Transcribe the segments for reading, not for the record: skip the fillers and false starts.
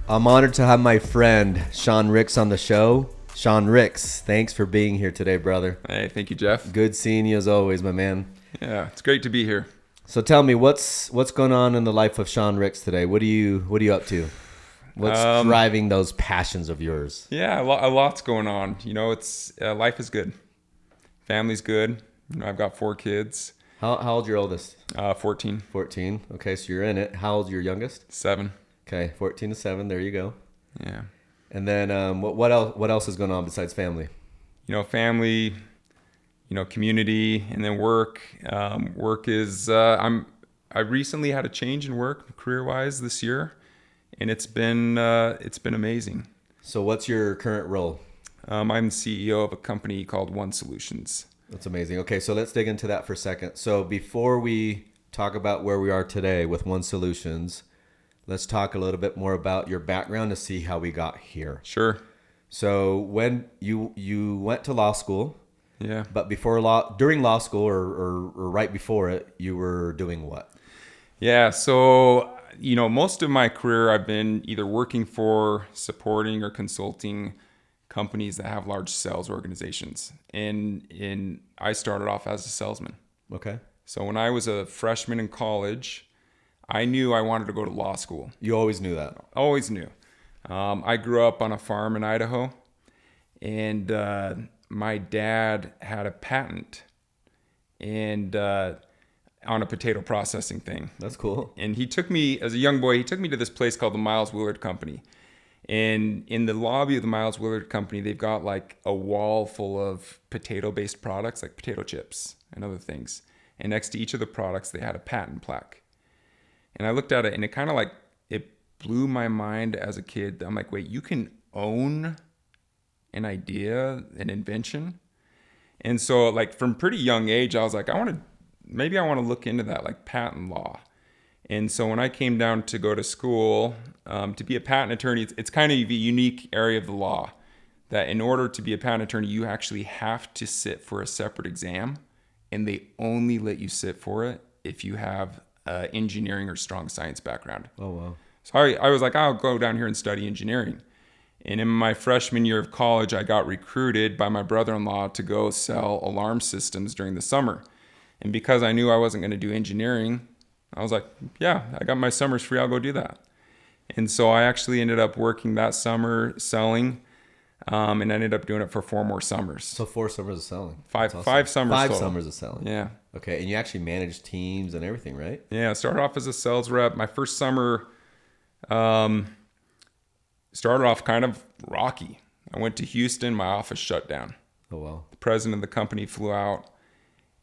I'm honored to have my friend Sean Ricks on the show. Sean Ricks, thanks for being here today, brother. Hey, thank you, Jeff. Good seeing you as always, my man. Yeah, it's great to be here. So tell me, what's going on in the life of Sean Ricks today? What are you up to? What's driving those passions of yours? Yeah, a lot's going on. You know, it's life is good, family's good. You know, I've got 4 kids. How old your oldest? 14. 14. Okay, so you're in it. How old's your youngest? 7. Okay, 14 to 7. There you go. Yeah. And then what else is going on besides family? You know, family, you know, community, and then work. Work is I recently had a change in work career-wise this year, and it's been amazing. So what's your current role? I'm CEO of a company called One Solutions. That's amazing. Okay, so let's dig into that for a second. So before we talk about where we are today with One Solutions, let's talk a little bit more about your background to see how we got here. Sure. So when you went to law school, Yeah. but during law school or right before it, you were doing what? Yeah. So, you know, most of my career, I've been either working for, supporting, or consulting companies that have large sales organizations. And I started off as a salesman. Okay. So when I was a freshman in college, I knew I wanted to go to law school. You always knew that? Always knew. I grew up on a farm in Idaho, and my dad had a patent and on a potato processing thing. That's cool. And he took me, as a young boy, to this place called the Miles Willard Company. And in the lobby of the Miles Willard Company, they've got like a wall full of potato-based products, like potato chips and other things. And next to each of the products, they had a patent plaque. And I looked at it, and it blew my mind as a kid. I'm like, wait, you can own an idea, an invention? And so like from pretty young age, I was like, maybe I want to look into that, like patent law. And so when I came down to go to school, to be a patent attorney, it's kind of a unique area of the law that in order to be a patent attorney, you actually have to sit for a separate exam, and they only let you sit for it if you have engineering or strong science background. Oh, wow. So I was like, I'll go down here and study engineering. And in my freshman year of college, I got recruited by my brother-in-law to go sell alarm systems during the summer. And because I knew I wasn't going to do engineering, I was like, yeah, I got my summers free. I'll go do that. And so I actually ended up working that summer selling, and I ended up doing it for 4 more summers. So 4 summers of selling. Five Awesome. summers 5 total. summers of selling. Yeah. Okay, and you actually managed teams and everything, right? Yeah, I started off as a sales rep. My first summer started off kind of rocky. I went to Houston. My office shut down. Oh, wow. The president of the company flew out,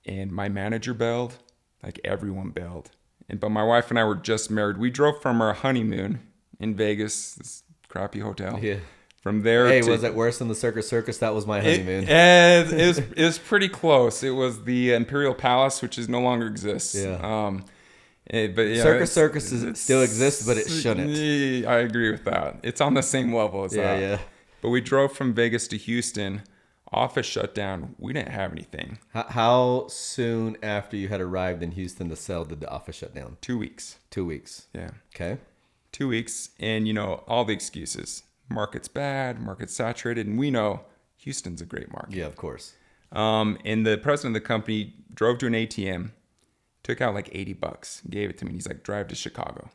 and my manager bailed. Like everyone bailed. But my wife and I were just married. We drove from our honeymoon in Vegas, this crappy hotel. Yeah. From there, was it worse than the Circus? That was my honeymoon. It was pretty close. It was the Imperial Palace, which no longer exists. Yeah. But yeah, Circus still exists, but it shouldn't. I agree with that. It's on the same level as that. Yeah. But we drove from Vegas to Houston. Office shut down. We didn't have anything. How soon after you had arrived in Houston to sell did the office shut down? 2 weeks. 2 weeks. Yeah. Okay. 2 weeks, and you know all the excuses. Market's bad. Market's saturated, and we know Houston's a great market. Yeah, of course. And the president of the company drove to an ATM, took out like $80, gave it to me. And he's like, "Drive to Chicago."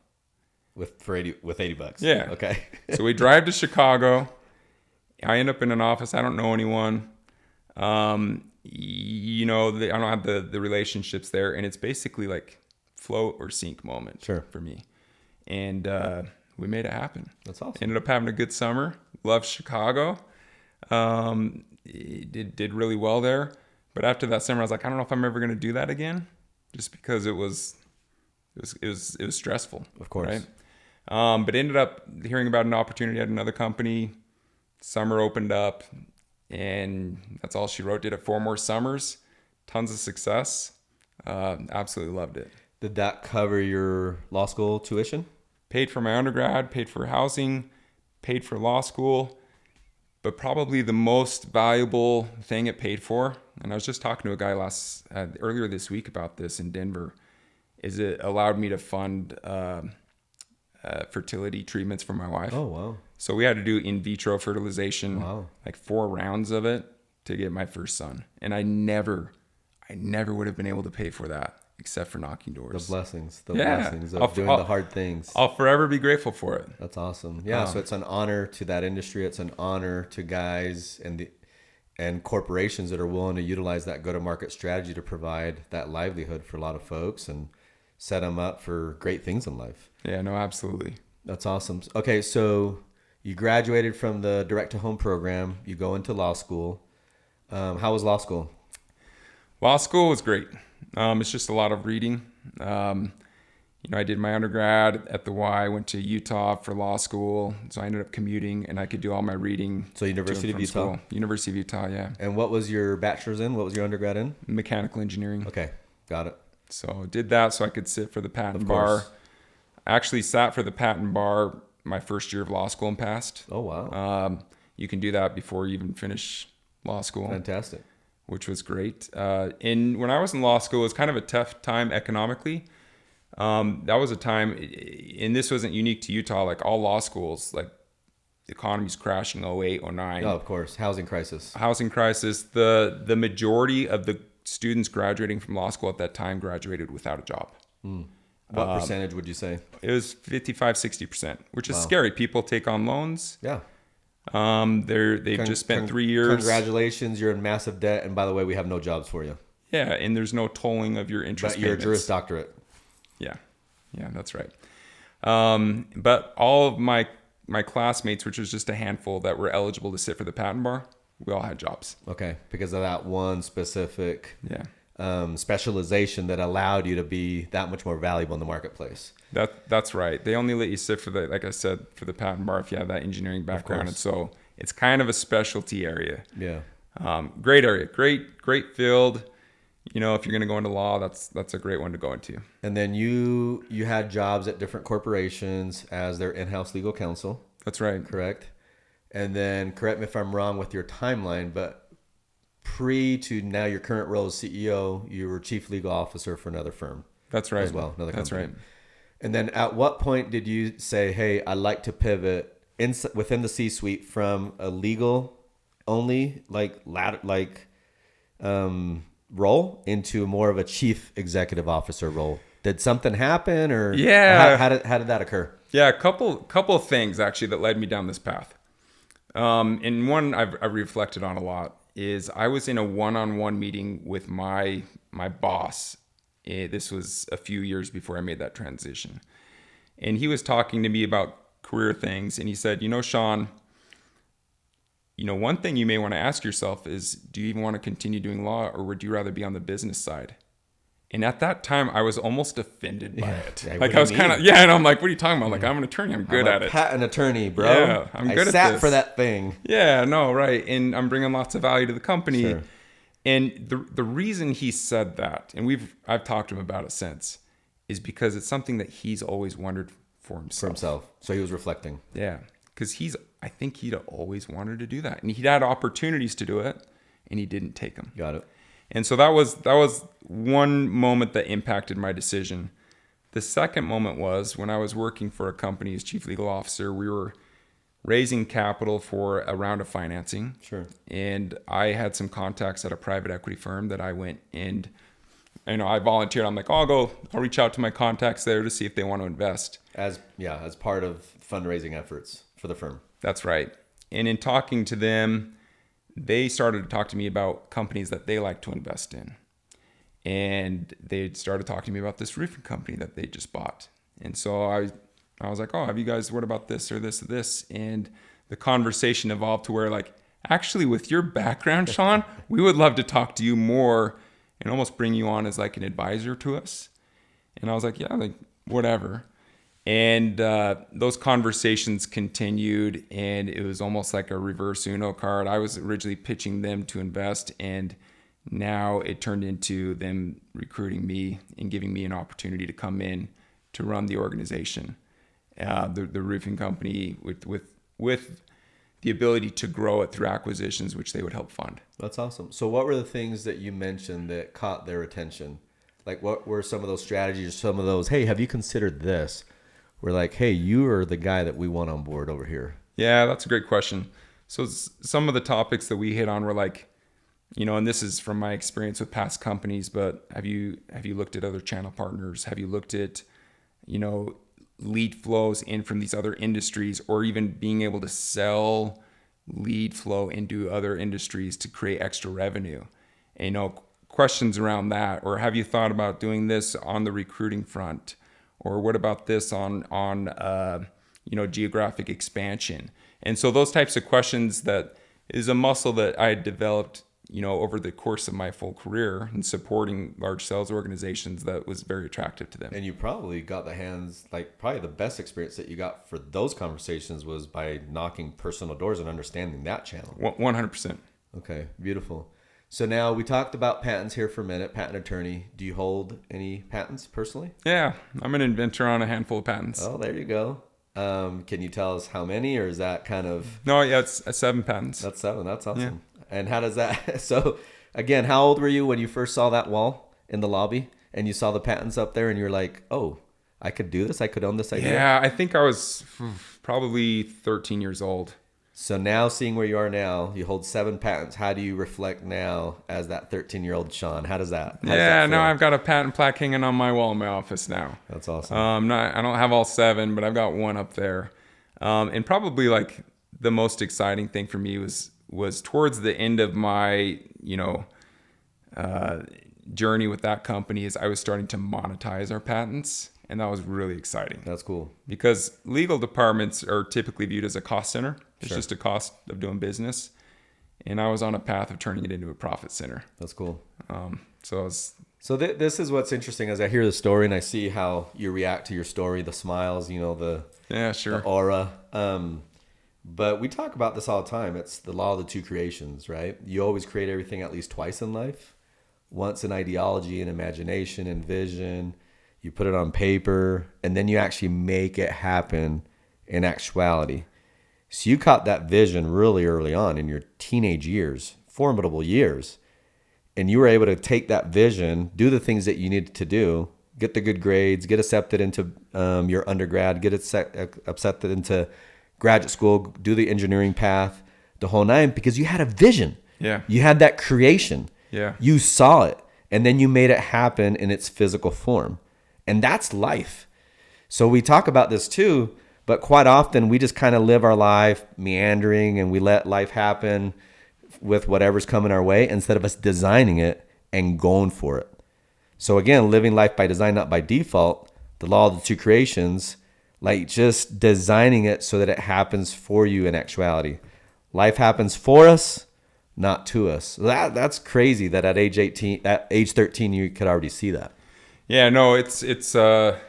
With $80. Yeah. Okay. So we drive to Chicago. I end up in an office. I don't know anyone. You know, I don't have the relationships there, and it's basically like float or sink moment for me. And we made it happen. That's awesome. Ended up having a good summer. Loved Chicago. Did really well there. But after that summer, I was like, I don't know if I'm ever going to do that again, just because it was stressful. Of course. Right. But ended up hearing about an opportunity at another company. Summer opened up, and that's all she wrote. Did it 4 more summers. Tons of success. Absolutely loved it. Did that cover your law school tuition? Paid for my undergrad, paid for housing, paid for law school. But probably the most valuable thing it paid for, and I was just talking to a guy earlier this week about this in Denver, is it allowed me to fund fertility treatments for my wife. Oh, wow. So we had to do in vitro fertilization, Wow. like 4 rounds of it to get my first son. And I never would have been able to pay for that except for knocking doors. The blessings of doing the hard things. I'll forever be grateful for it. That's awesome. Yeah. So it's an honor to that industry. It's an honor to guys and corporations that are willing to utilize that go-to-market strategy to provide that livelihood for a lot of folks and set them up for great things in life. Yeah, no, absolutely. That's awesome. Okay, so you graduated from the direct-to-home program. You go into law school. How was law school? Law school was great. It's just a lot of reading. I did my undergrad at the Y, went to Utah for law school. So I ended up commuting and I could do all my reading. So University of Utah? School. University of Utah, yeah. And what was your bachelor's in? What was your undergrad in? Mechanical engineering. Okay, got it. So did that so I could sit for the patent bar. I actually sat for the patent bar my first year of law school and passed. Oh, wow. You can do that before you even finish law school. Fantastic. Which was great. And when I was in law school, it was kind of a tough time economically. That was a time, and this wasn't unique to Utah, like all law schools, like the economy's crashing 08, 09. Oh, of course. Housing crisis. The majority of the students graduating from law school at that time graduated without a job. What percentage would you say? It was 55, 60%, which is scary. People take on loans. Yeah. They've just spent 3 years. Congratulations, you're in massive debt, and by the way, we have no jobs for you. Yeah, and there's no tolling of your interest But you're a payments. Juris Doctorate. Yeah, that's right. But all of my classmates, which was just a handful that were eligible to sit for the patent bar, we all had jobs. Okay, because of that one specific Yeah. Specialization that allowed you to be that much more valuable in the marketplace. That's right. They only let you sit for like I said, for the patent bar if you have that engineering background. And so it's kind of a specialty area. Yeah. Great area, great field. If you're going to go into law, that's a great one to go into. And then you had jobs at different corporations as their in-house legal counsel. That's right. Correct. And then correct me if I'm wrong with your timeline, but pre to now your current role as CEO, you were chief legal officer for another firm. That's right. As well, another company. That's right. And then at what point did you say, hey, I'd like to pivot within the C-suite from a legal only role into more of a chief executive officer role? Did something happen or how did that occur? Yeah, a couple of things actually that led me down this path. And one I've reflected on a lot is I was in a one-on-one meeting with my boss. This was a few years before I made that transition. And he was talking to me about career things. And he said, Sean, one thing you may want to ask yourself is, do you even want to continue doing law or would you rather be on the business side? And at that time, I was almost offended by it. Yeah, like I was kind of, and I'm like, what are you talking about? Like, I'm an attorney. I'm good at it. Patent attorney, bro. Yeah, I'm good at this. I sat for that thing. Yeah, no, right. And I'm bringing lots of value to the company. Sure. And the reason he said that, and I've talked to him about it since, is because it's something that he's always wondered for himself. So he was reflecting. Yeah, because I think he'd always wanted to do that. And he'd had opportunities to do it, and he didn't take them. Got it. And so that was one moment that impacted my decision. The second moment was when I was working for a company as chief legal officer, we were raising capital for a round of financing. Sure. And I had some contacts at a private equity firm that I went and, I volunteered. I'm like, I'll reach out to my contacts there to see if they want to invest. As part of fundraising efforts for the firm. That's right. And in talking to them, they started to talk to me about companies that they like to invest in. And they started talking to me about this roofing company that they just bought. And so I was like, have you guys, what about this or this or this? And the conversation evolved to where actually with your background, Sean, we would love to talk to you more and almost bring you on as like an advisor to us. And I was like, whatever. And those conversations continued, and it was almost like a reverse Uno card. I was originally pitching them to invest, and now it turned into them recruiting me and giving me an opportunity to come in to run the organization, the roofing company, with the ability to grow it through acquisitions, which they would help fund. That's awesome. So what were the things that you mentioned that caught their attention? Like what were some of those strategies, some of those, hey, have you considered this? were like, hey, you are the guy that we want on board over here? Yeah, that's a great question. So some of the topics that we hit on were like, and this is from my experience with past companies, but have you looked at other channel partners? Have you looked at, lead flows in from these other industries, or even being able to sell lead flow into other industries to create extra revenue? And, questions around that, or have you thought about doing this on the recruiting front, or what about this on geographic expansion? And so those types of questions, that is a muscle that I had developed over the course of my full career in supporting large sales organizations, that was very attractive to them. And you probably got probably the best experience that you got for those conversations was by knocking personal doors and understanding that channel. 100%. Okay, beautiful. So now we talked about patents here for a minute, patent attorney. Do you hold any patents personally? Yeah, I'm an inventor on a handful of patents. Oh, there you go. Can you tell us how many, or is that kind of... No, yeah, it's 7 patents. That's 7. That's awesome. Yeah. And how does that... So again, how old were you when you first saw that wall in the lobby and you saw the patents up there and you're like, oh, I could do this. I could own this idea. Yeah, I think I was probably 13 years old. So now, seeing where you are now, you hold 7 patents. How do you reflect now as that 13-year-old Sean? How does that? Now I've got a patent plaque hanging on my wall in my office now. That's awesome. I don't have all 7, but I've got one up there. And probably like the most exciting thing for me was towards the end of my journey with that company, is I was starting to monetize our patents. And that was really exciting. That's cool. Because legal departments are typically viewed as a cost center. It's Sure. just a cost of doing business. And I was on a path of turning it into a profit center. That's cool. So this is what's interesting. As I hear the story and I see how you react to your story, the smiles, the aura. But we talk about this all the time. It's the law of the 2 creations, right? You always create everything at least twice in life. Once in ideology and imagination and vision. You put it on paper, and then you actually make it happen in actuality. So you caught that vision really early on in your teenage years, formidable years, and you were able to take that vision, do the things that you needed to do, get the good grades, get accepted into your undergrad, get accepted into graduate school, do the engineering path, the whole 9, because you had a vision. Yeah. You had that creation. Yeah. You saw it, and then you made it happen in its physical form. And that's life. So we talk about this too, but quite often we just kind of live our life meandering, and we let life happen with whatever's coming our way instead of us designing it and going for it. So again, living life by design, not by default, the law of the 2 creations, like just designing it so that it happens for you in actuality. Life happens for us, not to us. That's crazy that at age 13, you could already see that. Yeah, no, it's that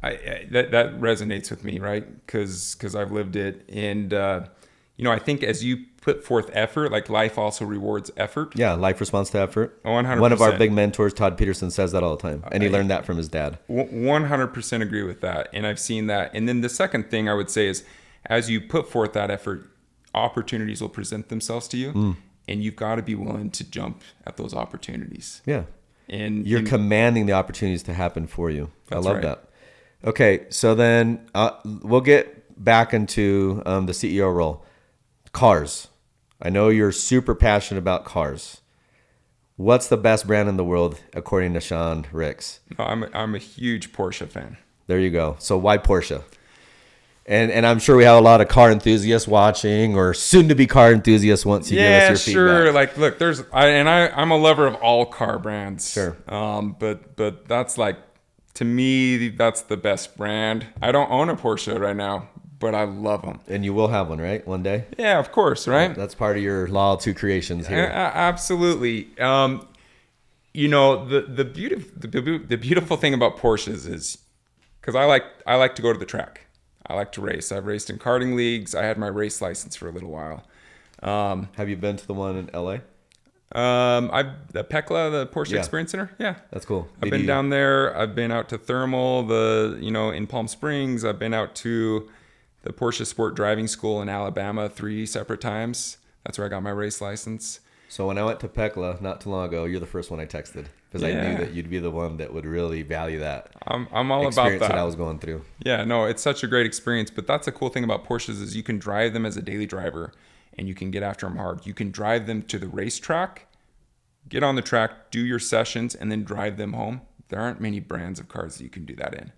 resonates with me, right? Because I've lived it, and I think as you put forth effort, like life also rewards effort. Yeah, life responds to effort. 100%. One of our big mentors, Todd Peterson, says that all the time, and he learned that from his dad. 100% agree with that, and I've seen that. And then the second thing I would say is, as you put forth that effort, opportunities will present themselves to you, and you've got to be willing to jump at those opportunities. Yeah. And you're commanding the opportunities to happen for you. I love right. that. Okay, so then we'll get back into the CEO role. Cars. I know you're super passionate about cars. What's the best brand in the world according to Sean Ricks? I'm a huge Porsche fan. There you go. So why Porsche? And I'm sure we have a lot of car enthusiasts watching, or soon-to-be car enthusiasts once you give us your feedback. Yeah, sure. Like, look, I'm a lover of all car brands. Sure. But that's like, to me, that's the best brand. I don't own a Porsche right now, but I love them. And you will have one, right? One day? Yeah, of course, right? That's part of your law of 2 creations here. Absolutely. The beautiful thing about Porsches is, because I like to go to the track. I like to race. I've raced in karting leagues. I had my race license for a little while. Have you been to the one in LA? The PECLA, the Porsche Experience Center. Yeah, that's cool. I've been down there. I've been out to Thermal, in Palm Springs. I've been out to the Porsche Sport Driving School in Alabama 3 separate times. That's where I got my race license. So when I went to PECLA not too long ago, you're the first one I texted because I knew that you'd be the one that would really value that I'm all about experience that. that I was going through. Yeah, no, it's such a great experience. But that's the cool thing about Porsches is you can drive them as a daily driver, and you can get after them hard. You can drive them to the racetrack, get on the track, do your sessions, and then drive them home. There aren't many brands of cars that you can do that in,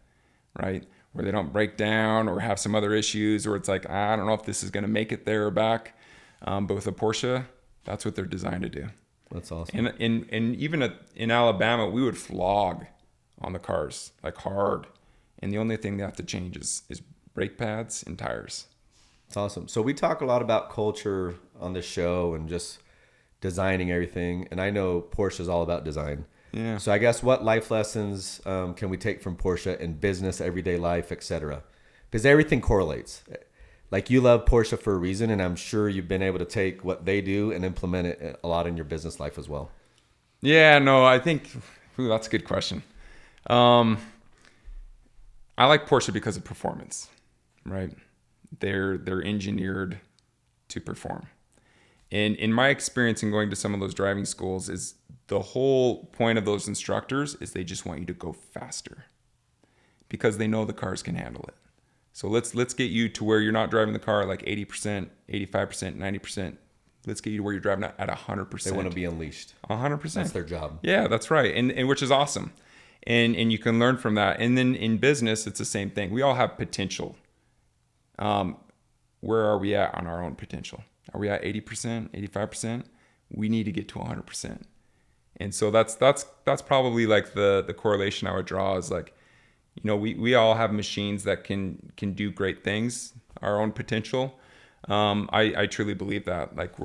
right? Where they don't break down or have some other issues, or it's like, I don't know if this is going to make it there or back. But with a Porsche, that's what they're designed to do. That's awesome. And even in Alabama, we would flog on the cars, like hard. And the only thing they have to change is brake pads and tires. It's awesome. So we talk a lot about culture on this show and just designing everything. And I know Porsche is all about design. Yeah. So I guess what life lessons can we take from Porsche in business, everyday life, etc.? Because everything correlates. Like you love Porsche for a reason, and I'm sure you've been able to take what they do and implement it a lot in your business life as well. Yeah, no, I think that's a good question. I like Porsche because of performance, right? They're engineered to perform. And in my experience in going to some of those driving schools is the whole point of those instructors is they just want you to go faster because they know the cars can handle it. So let's get you to where you're not driving the car at like 80%, 85%, 90%. Let's get you to where you're driving at 100%. They want to be unleashed. 100%. That's their job. Yeah, that's right. And which is awesome. And you can learn from that. And then in business, it's the same thing. We all have potential. Where are we at on our own potential? Are we at 80%, 85%? We need to get to 100%. And so that's probably like the correlation I would draw is like, you know, we all have machines that can do great things, our own potential. I truly believe that. Like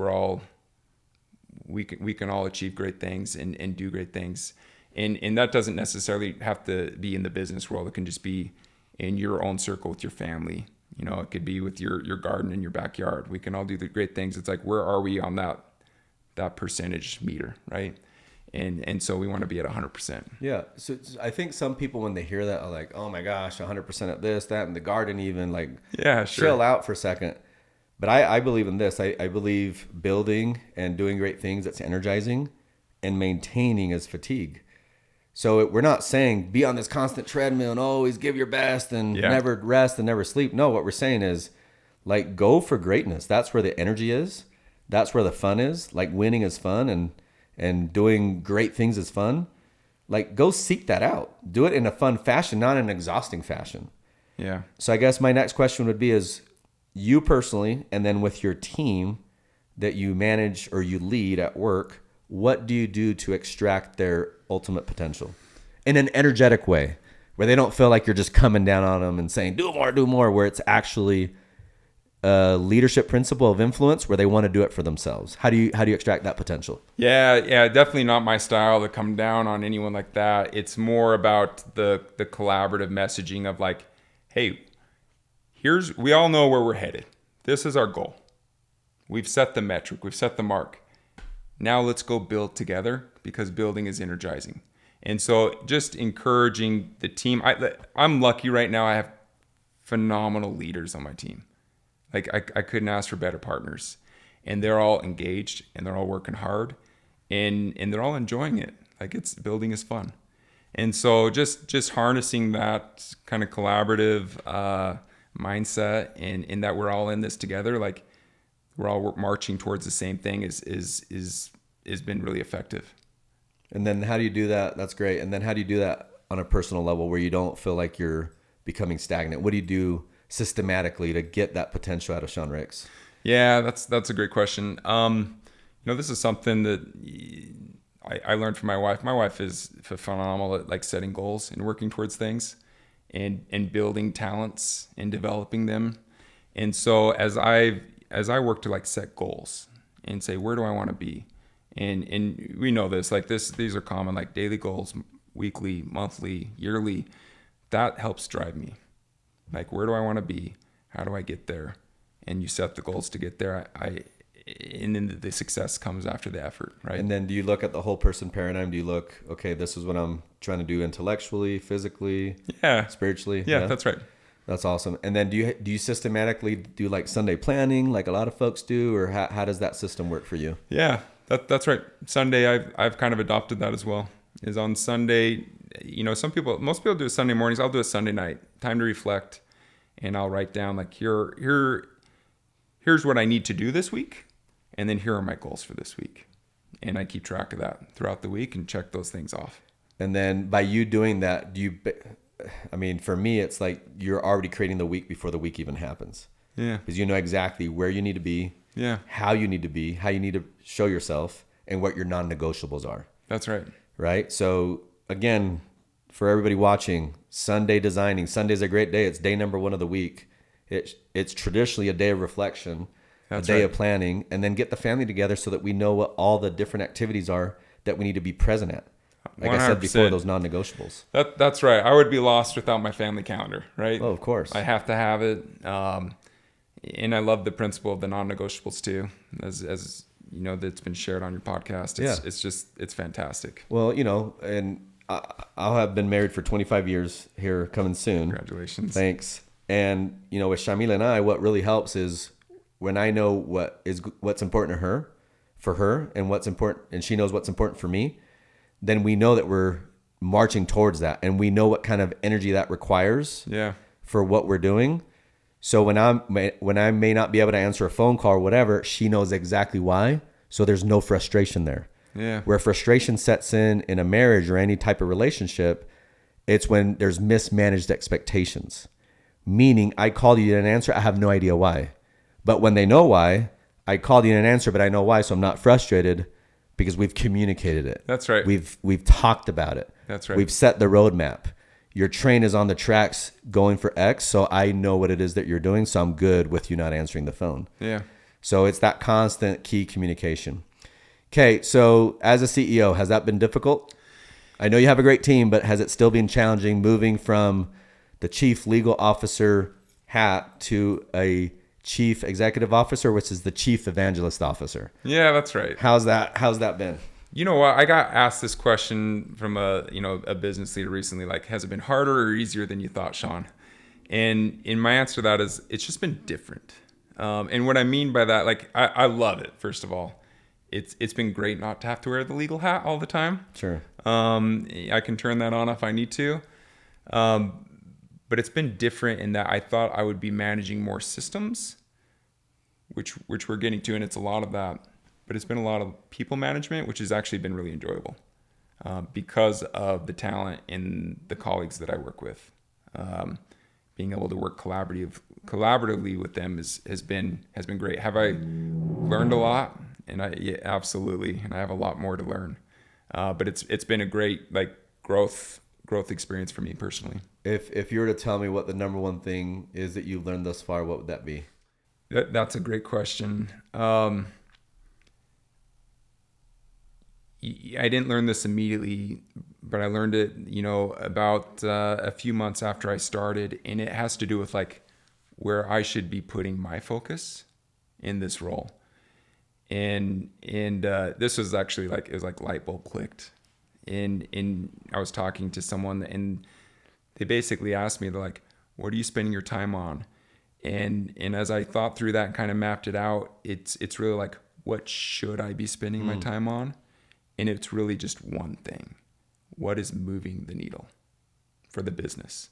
we can all achieve great things and do great things. And that doesn't necessarily have to be in the business world. It can just be in your own circle with your family. You know, it could be with your garden in your backyard. We can all do the great things. It's like, where are we on that percentage meter, right? And so we want to be at 100%. Yeah. So I think some people, when they hear that, are like, oh my gosh, 100% at this, that, and the garden even, like, yeah, sure. Chill out for a second. But I believe in this. I believe building and doing great things that's energizing and maintaining is fatigue. So we're not saying be on this constant treadmill and always give your best and never rest and never sleep. No, what we're saying is like go for greatness. That's where the energy is. That's where the fun is. Like winning is fun and doing great things is fun. Like go seek that out. Do it in a fun fashion, not in an exhausting fashion. Yeah. So I guess my next question would be is you personally and then with your team that you manage or you lead at work, what do you do to extract their ultimate potential in an energetic way where they don't feel like you're just coming down on them and saying, do more, where it's actually a leadership principle of influence where they want to do it for themselves? How do you extract that potential? Yeah, definitely not my style to come down on anyone like that. It's more about the collaborative messaging of like, hey, we all know where we're headed. This is our goal. We've set the metric, we've set the mark. Now let's go build together because building is energizing. And so just encouraging the team. I'm lucky right now. I have phenomenal leaders on my team. Like I couldn't ask for better partners. And they're all engaged and they're all working hard and they're all enjoying it. Like building is fun. And so just harnessing that kind of collaborative mindset and in that we're all in this together, like we're all marching towards the same thing is been really effective. And then how do you do that? That's great. And then how do you do that on a personal level where you don't feel like you're becoming stagnant? What do you do systematically to get that potential out of Sean Ricks? Yeah, that's a great question. This is something that I learned from my wife. My wife is phenomenal at like setting goals and working towards things and building talents and developing them. And so as I work to like set goals and say, where do I want to be? And we know this, like these are common, like daily goals, weekly, monthly, yearly. That helps drive me. Like, where do I want to be? How do I get there? And you set the goals to get there. And then the success comes after the effort, right? And then do you look at the whole person paradigm? Do you look, okay, this is what I'm trying to do intellectually, physically, spiritually? Yeah, that's right. That's awesome. And then do you systematically do like Sunday planning like a lot of folks do, or how does that system work for you? Yeah, that's right. Sunday, I've kind of adopted that as well. is on Sunday. Most people do it Sunday mornings. I'll do it Sunday night. Time to reflect, and I'll write down like here's what I need to do this week, and then here are my goals for this week, and I keep track of that throughout the week and check those things off. And then by you doing that, for me, it's like you're already creating the week before the week even happens. Yeah. Because you know exactly where you need to be, yeah, how you need to be, how you need to show yourself, and what your non-negotiables are. That's right. Right? So again, for everybody watching, Sunday designing. Sunday's a great day. It's day number 1 of the week. It's traditionally a day of reflection, That's a day right. of planning, and then get the family together so that we know what all the different activities are that we need to be present at. Like 100%. I said before, those non-negotiables. That's right. I would be lost without my family calendar, right? Oh, of course. I have to have it. And I love the principle of the non-negotiables too, as you know, that's been shared on your podcast. It's fantastic. Well, and I'll have been married for 25 years here coming soon. Congratulations. Thanks. And, with Shamila and I, what really helps is when I know what's important to her, for her, and what's important, and she knows what's important for me, then we know that we're marching towards that, and we know what kind of energy that requires for what we're doing. So when I may not be able to answer a phone call or whatever, she knows exactly why. So there's no frustration there. Yeah. Where frustration sets in a marriage or any type of relationship, it's when there's mismanaged expectations. Meaning, I called you an answer, I have no idea why. But when they know why, I called you an answer, but I know why, so I'm not frustrated because we've communicated it. That's right. We've talked about it. That's right. We've set the roadmap. Your train is on the tracks going for X, so I know what it is that you're doing, so I'm good with you not answering the phone. Yeah. So it's that constant key communication. Okay, so as a CEO, has that been difficult? I know you have a great team, but has it still been challenging moving from the chief legal officer hat to a chief executive officer, which is the chief evangelist officer? Yeah, that's right. How's that been? You know what? I got asked this question from a business leader recently, like, has it been harder or easier than you thought, Sean? And in my answer to that is, it's just been different. And what I mean by that, like, I love it. First of all, it's been great not to have to wear the legal hat all the time. Sure. I can turn that on if I need to. But it's been different in that I thought I would be managing more systems, which we're getting to, and it's a lot of that. But it's been a lot of people management, which has actually been really enjoyable because of the talent in the colleagues that I work with. Being able to work collaboratively with them has been great. Have I learned a lot? And yeah, absolutely, and I have a lot more to learn. But it's been a great growth experience for me personally. If you were to tell me what the number one thing is that you've learned thus far, what would that be? That's a great question. I didn't learn this immediately, but I learned it, about a few months after I started, and it has to do with where I should be putting my focus in this role. And this was actually it was light bulb clicked. And I was talking to someone, and they basically asked me, they're like, what are you spending your time on? And as I thought through that and kind of mapped it out, it's really what should I be spending my time on? And it's really just one thing. What is moving the needle for the business?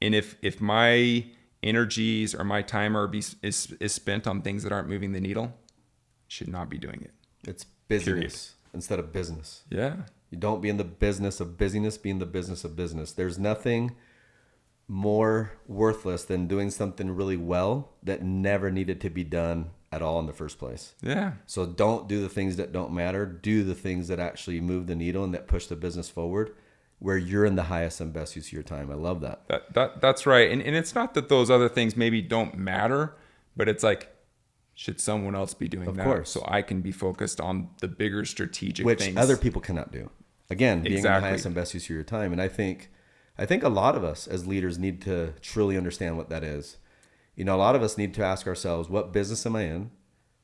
And if my energies or my time is spent on things that aren't moving the needle, I should not be doing it. It's business instead of business. Yeah. You don't be in the business of busyness, be in the business of business. There's nothing more worthless than doing something really well that never needed to be done at all in the first place. Yeah. So don't do the things that don't matter. Do the things that actually move the needle and that push the business forward, where you're in the highest and best use of your time. I love that. That's right. And it's not that those other things maybe don't matter, but it's should someone else be doing that? Of course. So I can be focused on the bigger strategic things. Which other people cannot do. Again, being in the highest and best use of your time. And I think a lot of us as leaders need to truly understand what that is. A lot of us need to ask ourselves, what business am I in?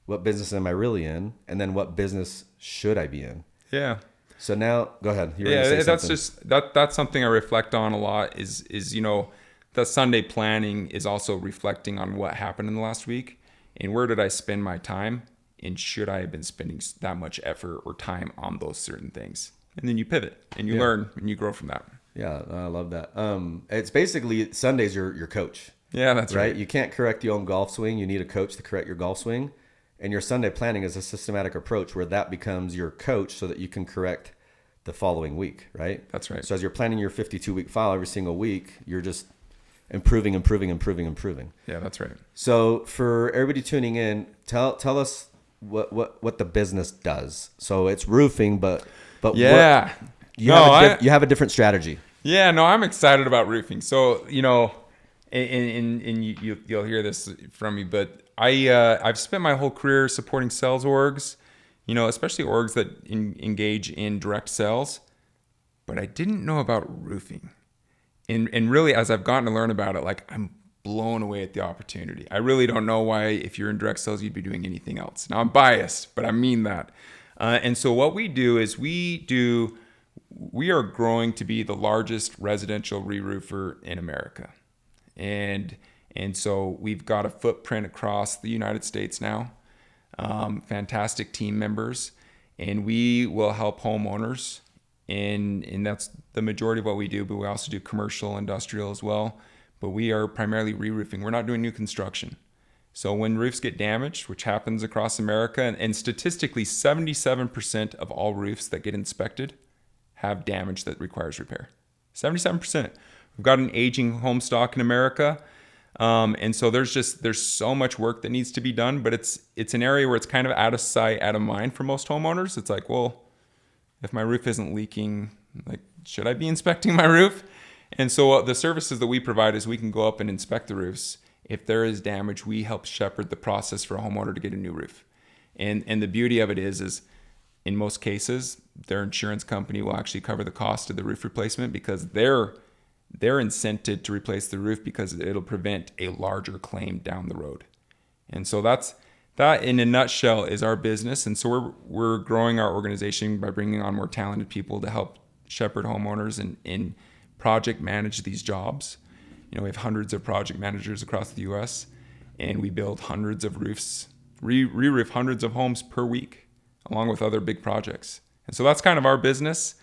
What business am I really in? And then what business should I be in? Yeah. So now, go ahead. That's something I reflect on a lot is the Sunday planning is also reflecting on what happened in the last week and where did I spend my time and should I have been spending that much effort or time on those certain things? and then you pivot and you learn and you grow from that. Yeah, I love that. It's basically Sunday's your coach. Yeah, that's right. You can't correct your own golf swing. You need a coach to correct your golf swing. And your Sunday planning is a systematic approach where that becomes your coach so that you can correct the following week, right? That's right. So as you're planning your 52-week file every single week, you're just improving. Yeah, that's right. So for everybody tuning in, tell us what the business does. So it's roofing, but yeah. you have a different strategy. Yeah, no, I'm excited about roofing. So, and you'll hear this from me, but I've spent my whole career supporting sales orgs, especially orgs that engage in direct sales, but I didn't know about roofing. And really, as I've gotten to learn about it, like, I'm blown away at the opportunity. I really don't know why, if you're in direct sales, you'd be doing anything else. Now, I'm biased, but I mean that. And so what we do is we are growing to be the largest residential re-roofer in America. And so we've got a footprint across the United States now, fantastic team members, and we will help homeowners. And that's the majority of what we do, but we also do commercial, industrial as well. But we are primarily re-roofing. We're not doing new construction. So when roofs get damaged, which happens across America, and statistically 77% of all roofs that get inspected have damage that requires repair. 77%. We've got an aging home stock in America. And so there's so much work that needs to be done, but it's an area where it's kind of out of sight, out of mind for most homeowners. It's like, well, if my roof isn't leaking, like, should I be inspecting my roof? And so the services that we provide is we can go up and inspect the roofs. If there is damage, we help shepherd the process for a homeowner to get a new roof. And the beauty of it is in most cases, their insurance company will actually cover the cost of the roof replacement because they're incented to replace the roof because it'll prevent a larger claim down the road. And so that in a nutshell is our business. And so we're growing our organization by bringing on more talented people to help shepherd homeowners and project manage these jobs. We have hundreds of project managers across the U.S. and we build hundreds of roofs, re-roof hundreds of homes per week, along with other big projects. And so that's kind of our business.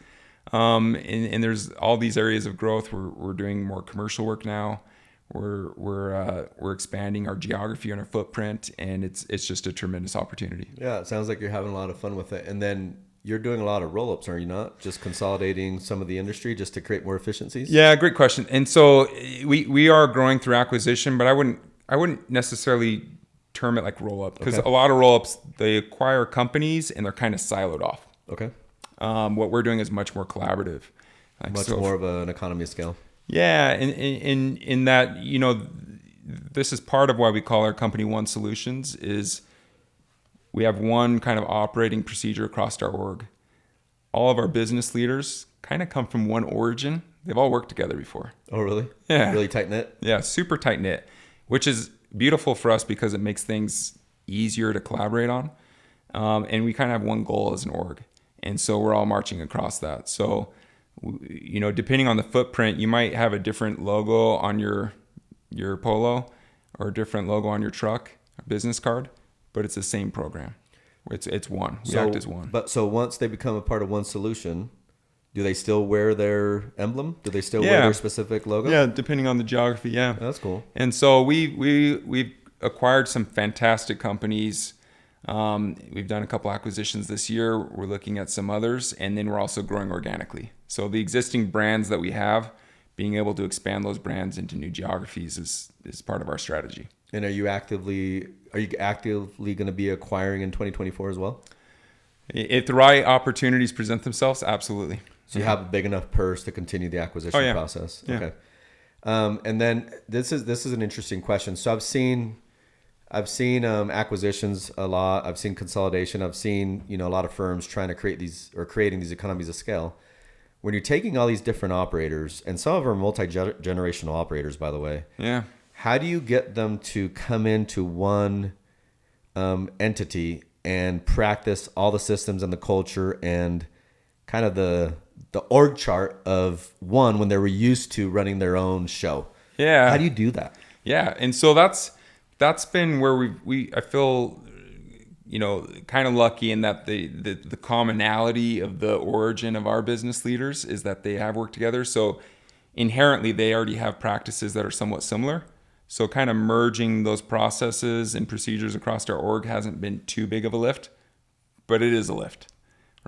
And there's all these areas of growth. We're doing more commercial work now. We're expanding our geography and our footprint, and it's just a tremendous opportunity. Yeah, it sounds like you're having a lot of fun with it. And then you're doing a lot of roll-ups, are you not? Just consolidating some of the industry just to create more efficiencies? Yeah, great question. And so we are growing through acquisition, but I wouldn't necessarily term it like roll-up because a lot of roll-ups, they acquire companies and they're kind of siloed off. Okay. What we're doing is much more collaborative. Much more of an economy of scale. Yeah, in that, this is part of why we call our company One Solutions is we have one kind of operating procedure across our org. All of our business leaders kind of come from one origin. They've all worked together before. Oh, really? Yeah. Really tight-knit? Yeah, super tight-knit, which is beautiful for us because it makes things easier to collaborate on. And we kind of have one goal as an org. And so we're all marching across that. So, depending on the footprint, you might have a different logo on your polo or a different logo on your truck or business card, but it's the same program. It's one. We act as one. But so once they become a part of One Solution, do they still wear their emblem? Do they still wear their specific logo? Yeah, depending on the geography, yeah. That's cool. And so we've acquired some fantastic companies. We've done a couple acquisitions this year. We're looking at some others, and then we're also growing organically. So the existing brands that we have, being able to expand those brands into new geographies is part of our strategy. And are you actively going to be acquiring in 2024 as well? If the right opportunities present themselves, absolutely. So you have a big enough purse to continue the acquisition process. Yeah. Okay. And then this is an interesting question. So I've seen acquisitions a lot. I've seen consolidation. I've seen, a lot of firms trying to creating these economies of scale. When you're taking all these different operators, and some of them are multi-generational operators, by the way. Yeah. How do you get them to come into one entity and practice all the systems and the culture and kind of the org chart of one when they were used to running their own show? Yeah. How do you do that? Yeah. And so that's been where I feel kind of lucky in that the commonality of the origin of our business leaders is that they have worked together. So inherently, they already have practices that are somewhat similar. So kind of merging those processes and procedures across our org hasn't been too big of a lift, but it is a lift,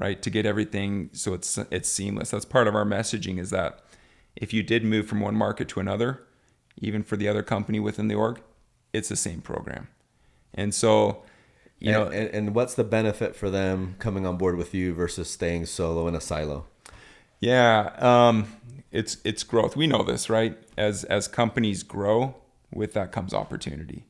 right? To get everything so it's seamless. That's part of our messaging, is that if you did move from one market to another, even for the other company within the org, it's the same program. And so, and what's the benefit for them coming on board with you versus staying solo in a silo? Yeah, it's growth. We know this, right? As companies grow, with that comes opportunity.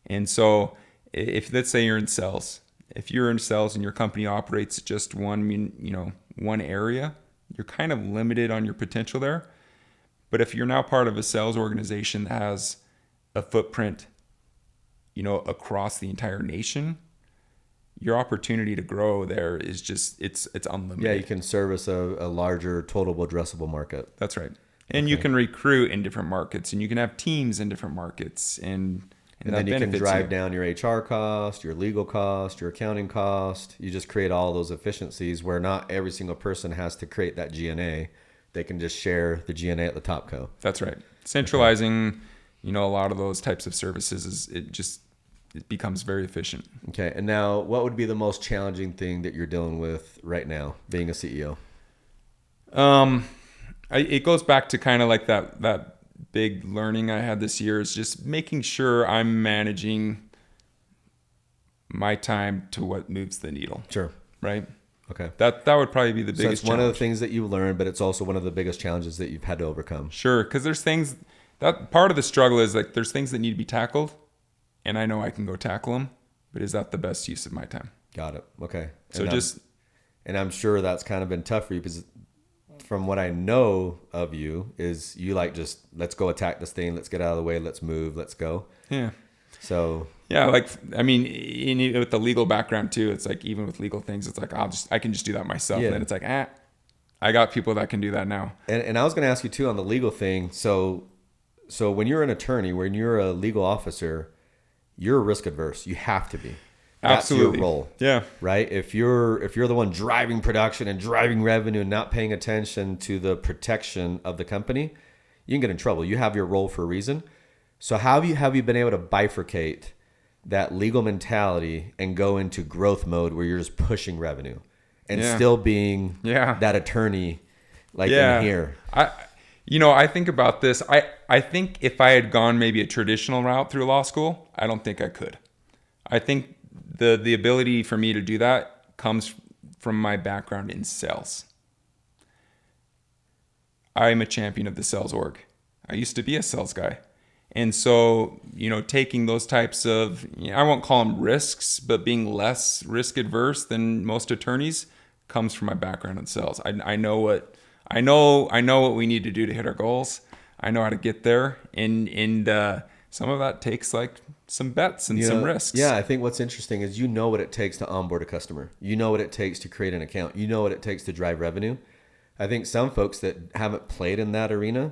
And so if, let's say you're in sales, if you're in sales and your company operates just one area, you're kind of limited on your potential there. But if you're now part of a sales organization that has a footprint, across the entire nation, your opportunity to grow there is just, it's unlimited. Yeah, you can service a larger total addressable market. That's right. And you can recruit in different markets, and you can have teams in different markets, and then you can drive down your HR cost, your legal cost, your accounting cost. You just create all those efficiencies where not every single person has to create that G&A. They can just share the G&A at the top co. That's right. Centralizing, a lot of those types of services it becomes very efficient. Okay. And now, what would be the most challenging thing that you're dealing with right now, being a CEO? It goes back to kind of like that big learning I had this year, is just making sure I'm managing my time to what moves the needle. Sure. Right? Okay. That would probably be the biggest challenge. So it's one of the things that you learned, but it's also one of the biggest challenges that you've had to overcome. Sure. Because there's things, that part of the struggle is like there's things that need to be tackled, and I know I can go tackle them, but is that the best use of my time? Got it. Okay. So and I'm sure that's kind of been tough for you, because from what I know of you is you like, just let's go attack this thing. Let's get out of the way. Let's move. Let's go. Yeah. So yeah, with the legal background too, it's like, even with legal things, it's like, I can just do that myself. Yeah. And then it's like, I got people that can do that now. And I was going to ask you too on the legal thing. So when you're an attorney, when you're a legal officer, you're risk adverse. You have to be. That's Absolutely. your role. Yeah. Right. If you're the one driving production and driving revenue and not paying attention to the protection of the company, you can get in trouble. You have your role for a reason. So how have you been able to bifurcate that legal mentality and go into growth mode where you're just pushing revenue and still being that attorney in here? I think about this. I think if I had gone maybe a traditional route through law school, I don't think I could. I think the ability for me to do that comes from my background in sales. I'm a champion of the sales org. I used to be a sales guy. And so, taking those types of, I won't call them risks, but being less risk adverse than most attorneys comes from my background in sales. I know what we need to do to hit our goals. I know how to get there. And some of that takes like some bets and some risks. Yeah, I think what's interesting is what it takes to onboard a customer. You know what it takes to create an account. You know what it takes to drive revenue. I think some folks that haven't played in that arena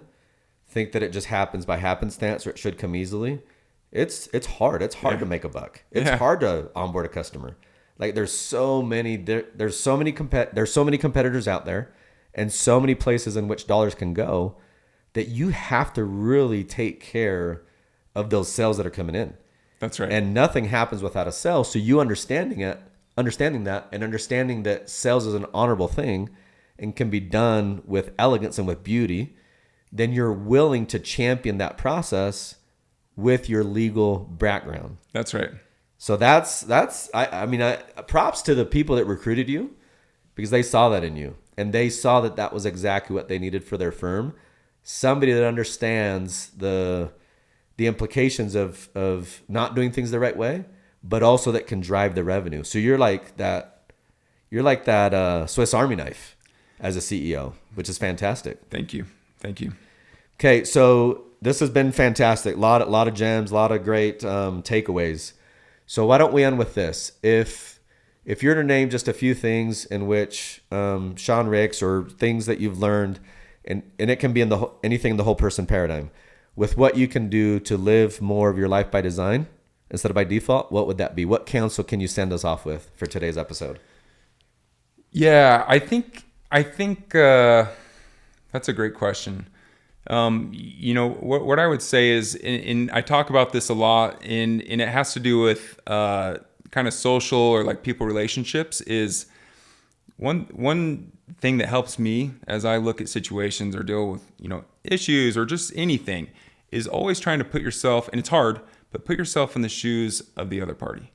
think that it just happens by happenstance, or it should come easily. It's hard. It's hard to make a buck. It's hard to onboard a customer. Like there's so many competitors out there, and so many places in which dollars can go, that you have to really take care of those sales that are coming in. That's right. And nothing happens without a sale. So you understanding that, and understanding that sales is an honorable thing and can be done with elegance and with beauty, then you're willing to champion that process with your legal background. That's right. So props to the people that recruited you, because they saw that in you, and they saw that was exactly what they needed for their firm. Somebody that understands the implications of not doing things the right way, but also that can drive the revenue. So you're like that Swiss Army knife as a CEO, which is fantastic. Thank you. Okay, so this has been fantastic. A lot of gems, a lot of great takeaways. So why don't we end with this? If you're to name just a few things in which Sean Ricks, or things that you've learned, and it can be in anything in the whole person paradigm, with what you can do to live more of your life by design instead of by default, what would that be? What counsel can you send us off with for today's episode? Yeah, I think that's a great question. What I would say is, I talk about this a lot, and it has to do with kind of social or like people relationships. Is one thing that helps me as I look at situations or deal with issues or just anything is always trying to put yourself, and it's hard, but put yourself in the shoes of the other party,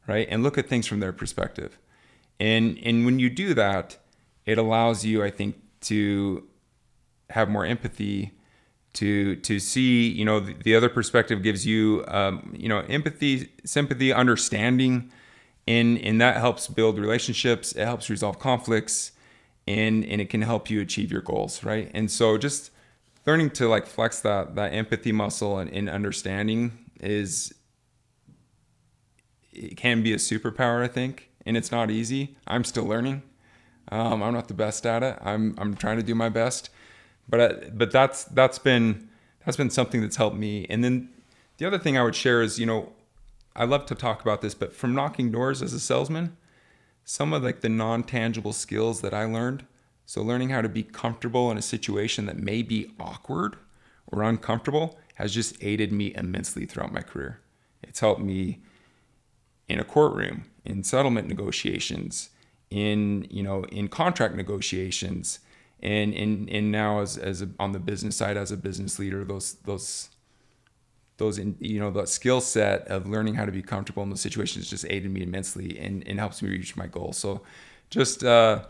right? And look at things from their perspective. And when you do that, it allows you, I think, to have more empathy, to see, the other perspective gives you, empathy, sympathy, understanding, and that helps build relationships. It helps resolve conflicts, and it can help you achieve your goals, right? And so just learning to like flex that empathy muscle and understanding it can be a superpower, I think. And it's not easy. I'm still learning. I'm not the best at it. I'm trying to do my best, but that's been something that's helped me. And then the other thing I would share is, I love to talk about this, but from knocking doors as a salesman, some of like the non-tangible skills that I learned. So learning how to be comfortable in a situation that may be awkward or uncomfortable has just aided me immensely throughout my career. It's helped me in a courtroom, in settlement negotiations, in contract negotiations, and now as on the business side as a business leader, those that skill set of learning how to be comfortable in those situations just aided me immensely and helps me reach my goals. So just that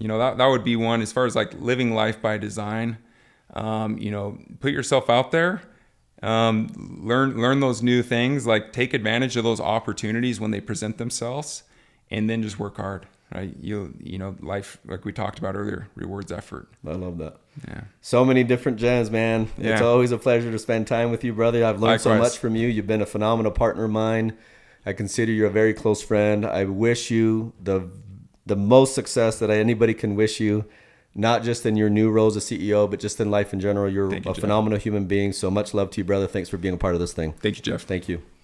would be one. As far as like living life by design, put yourself out there. Learn those new things, like take advantage of those opportunities when they present themselves, and then just work hard, right? Life, like we talked about earlier, rewards effort. I love that. Yeah. So many different gems, man. Yeah. It's always a pleasure to spend time with you, brother. I've learned so Likewise. much from you. You've been a phenomenal partner of mine. I consider you a very close friend. I wish you the most success that anybody can wish you. Not just in your new role as a CEO, but just in life in general. You're a phenomenal human being. So much love to you, brother. Thanks for being a part of this thing. Thank you, Jeff. Thank you.